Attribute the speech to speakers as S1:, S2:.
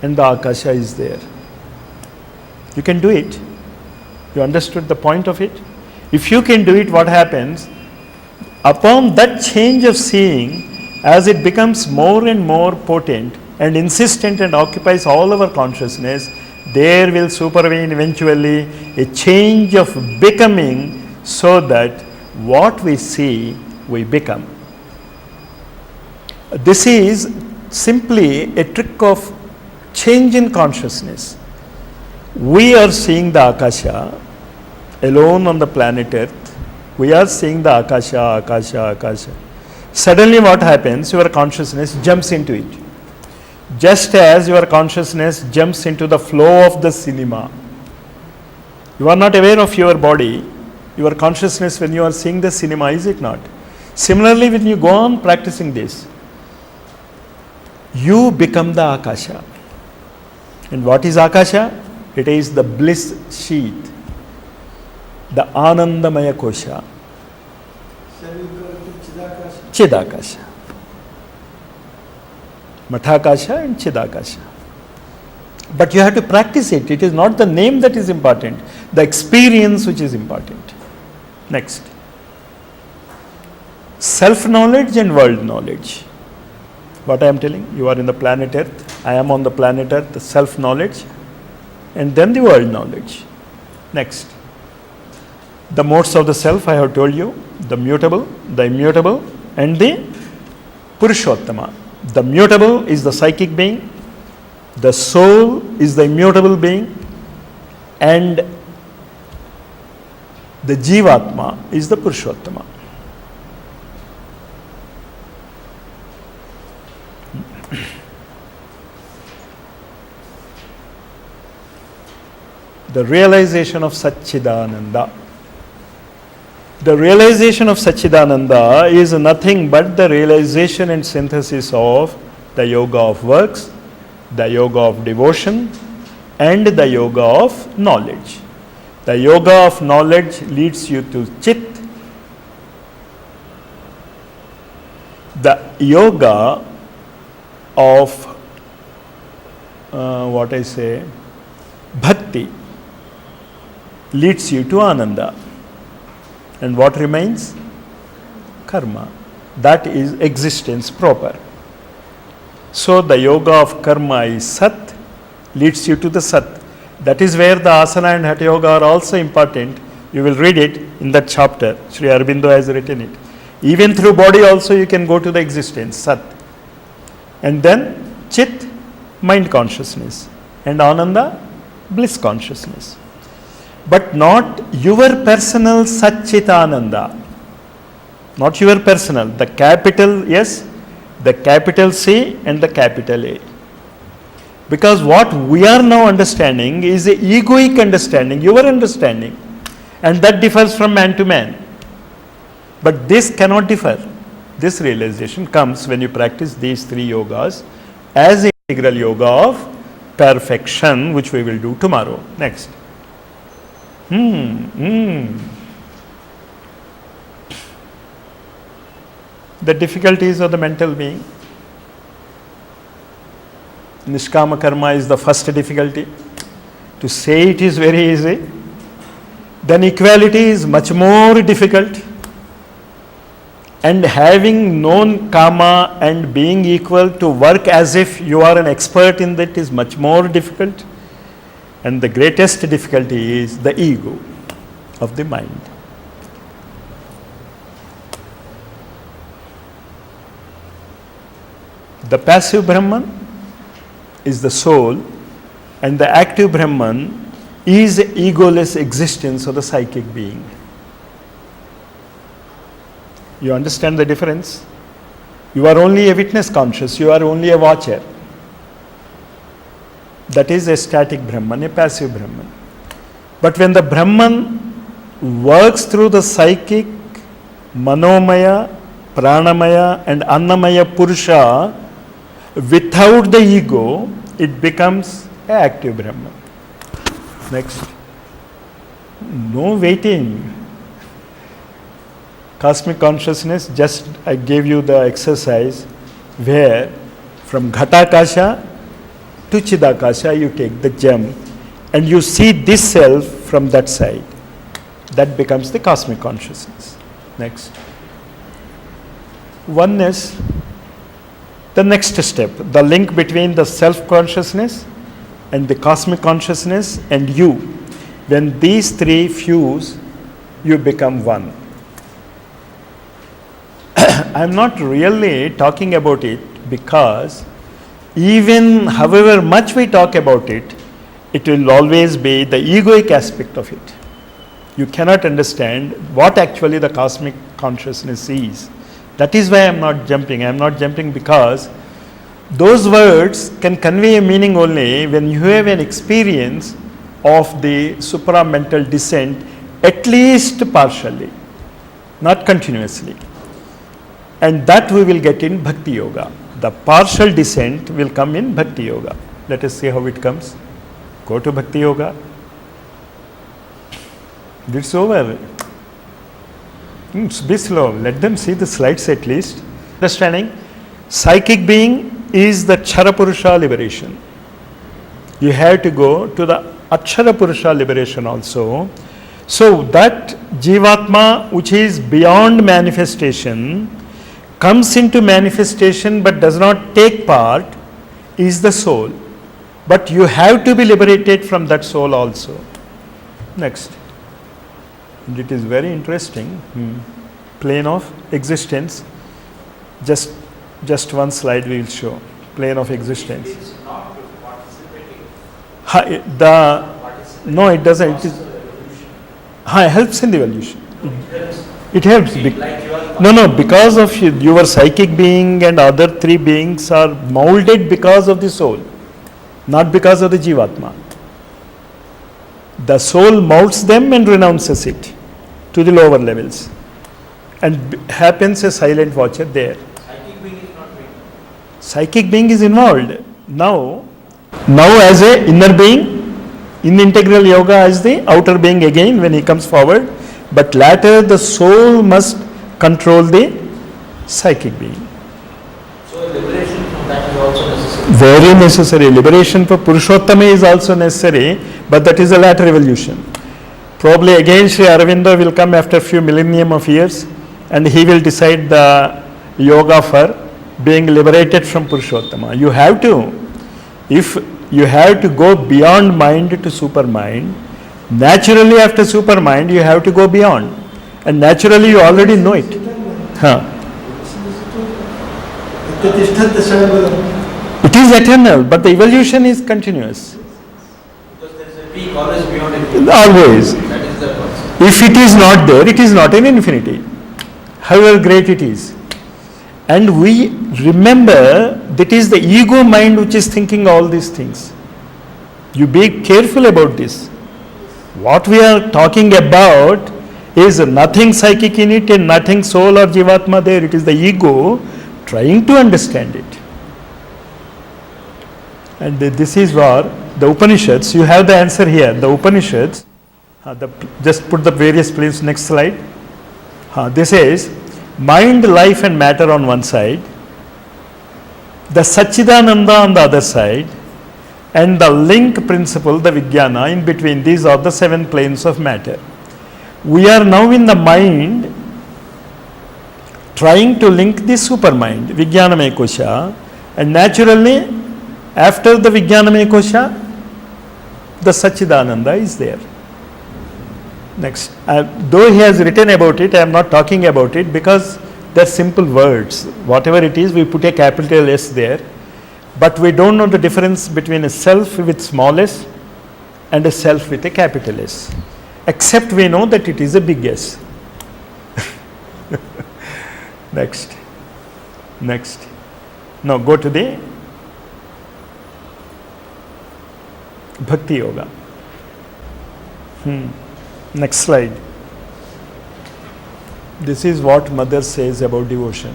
S1: and the Akasha is there. You can do it. You understood the point of it? If you can do it, what happens? Upon that change of seeing, as it becomes more and more potent and insistent and occupies all our consciousness, there will supervene eventually a change of becoming, so that what we see, we become. This is simply a trick of change in consciousness. We are seeing the Akasha alone on the planet Earth. We are seeing the Akasha, Akasha, Akasha. Suddenly what happens? Your consciousness jumps into it. Just as your consciousness jumps into the flow of the cinema. You are not aware of your body, your consciousness when you are seeing the cinema, is it not? Similarly, when you go on practicing this, you become the Akasha. And what is Akasha? It is the bliss sheath, the Anandamaya Kosha. Chidakasha. Mathakasha and Chidakasha. But you have to practice it. It is not the name that is important, the experience which is important. Next. Self-knowledge and world knowledge. What I am telling, you are in the planet Earth, I am on the planet Earth, the self-knowledge, and then the world knowledge. Next. The modes of the self, I have told you, the mutable, the immutable, and the Purushottama. The mutable is the psychic being, the soul is the immutable being, and the Jivatma is the Purushottama. The realization of Satchidananda. The realization of Satchidananda is nothing but the realization and synthesis of the yoga of works, the yoga of devotion, and the yoga of knowledge. The yoga of knowledge leads you to Chit. The yoga of Bhakti leads you to Ananda. And what remains? Karma. That is existence proper. So the yoga of karma is Sat, leads you to the Sat. That is where the asana and hatha yoga are also important. You will read it in that chapter. Sri Aurobindo has written it. Even through body also you can go to the existence, Sat. And then Chit, mind consciousness. And Ananda, bliss consciousness. But not your personal Satchitananda. Not your personal. The capital S, the capital C, and the capital A. Because what we are now understanding is a egoic understanding, your understanding. And that differs from man to man. But this cannot differ. This realization comes when you practice these three yogas as an integral yoga of perfection, which we will do tomorrow. Next. The difficulties of the mental being. Nishkama karma is the first difficulty. To say it is very easy. Then equality is much more difficult. And having known kama and being equal, to work as if you are an expert in that is much more difficult. And the greatest difficulty is the ego of the mind. The passive Brahman is the soul, and the active Brahman is the egoless existence of the psychic being. You understand the difference? You are only a witness conscious, you are only a watcher. That is a static Brahman, a passive Brahman. But when the Brahman works through the psychic, Manomaya, Pranamaya and Annamaya Purusha without the ego, it becomes an active Brahman. Next. No waiting. Cosmic consciousness, just I gave you the exercise where from Ghatakasha to Chidakasha, you take the gem and you see this self from that side. That becomes the cosmic consciousness. Next. Oneness, the next step, the link between the self-consciousness and the cosmic consciousness and you. When these three fuse, you become one. I am not really talking about it because even however much we talk about it, it will always be the egoic aspect of it. You cannot understand what actually the cosmic consciousness is. That is why I am not jumping. I am not jumping because those words can convey a meaning only when you have an experience of the supramental descent, at least partially, not continuously. And that we will get in Bhakti Yoga. The partial descent will come in Bhakti Yoga. Let us see how it comes. Go to Bhakti Yoga. It's over. Be slow. Let them see the slides at least. Understanding? Psychic being is the Kshara Purusha liberation. You have to go to the Akshara Purusha liberation also. So that Jivatma, which is beyond manifestation, comes into manifestation but does not take part, is the soul. But you have to be liberated from that soul also. Next. And it is very interesting. Plane of existence. Just one slide we will show. Plane of existence.
S2: It's not participating.
S1: No, it doesn't. It is, it helps in the evolution. It helps. No, because of your psychic being and other three beings are molded because of the soul, not because of the Jivatma. The soul molds them and renounces it to the lower levels and happens a silent watcher there.
S2: Psychic being is not being.
S1: Psychic being is involved. Now as a inner being, in integral yoga as the outer being again when he comes forward, but later the soul must control the psychic being.
S2: So liberation from that is also necessary.
S1: Very necessary. Liberation for Purushottama is also necessary, but that is a later evolution. Probably again Sri Aurobindo will come after a few millennium of years and he will decide the yoga for being liberated from Purushottama. You have to. If you have to go beyond mind to supermind, naturally after supermind you have to go beyond. And naturally you already know it. It is eternal, but the evolution is continuous.
S2: Because there is a peak always beyond it.
S1: Always.
S2: That is the concept.
S1: If it is not there, it is not an infinity, however great it is. And we remember that is the ego mind which is thinking all these things. You be careful about this. What we are talking about is nothing psychic in it and nothing soul or Jivatma there. It is the ego trying to understand it. And this is where the Upanishads, you have the answer here. The Upanishads, just put the various planes, next slide. This is mind, life and matter on one side, the Satchidananda on the other side, and the link principle, the Vijnana, in between. These are the 7 planes of matter. We are now in the mind trying to link the supermind, Vijnanamaya Kosha, and naturally after the Vijnanamaya Kosha, the Satchidananda is there. Next. Though he has written about it, I am not talking about it because they are simple words. Whatever it is, we put a capital S there. But we don't know the difference between a self with small s and a self with a capital S. Except we know that it is a big S. Next. Now go to the Bhakti Yoga. Next slide. This is what Mother says about devotion.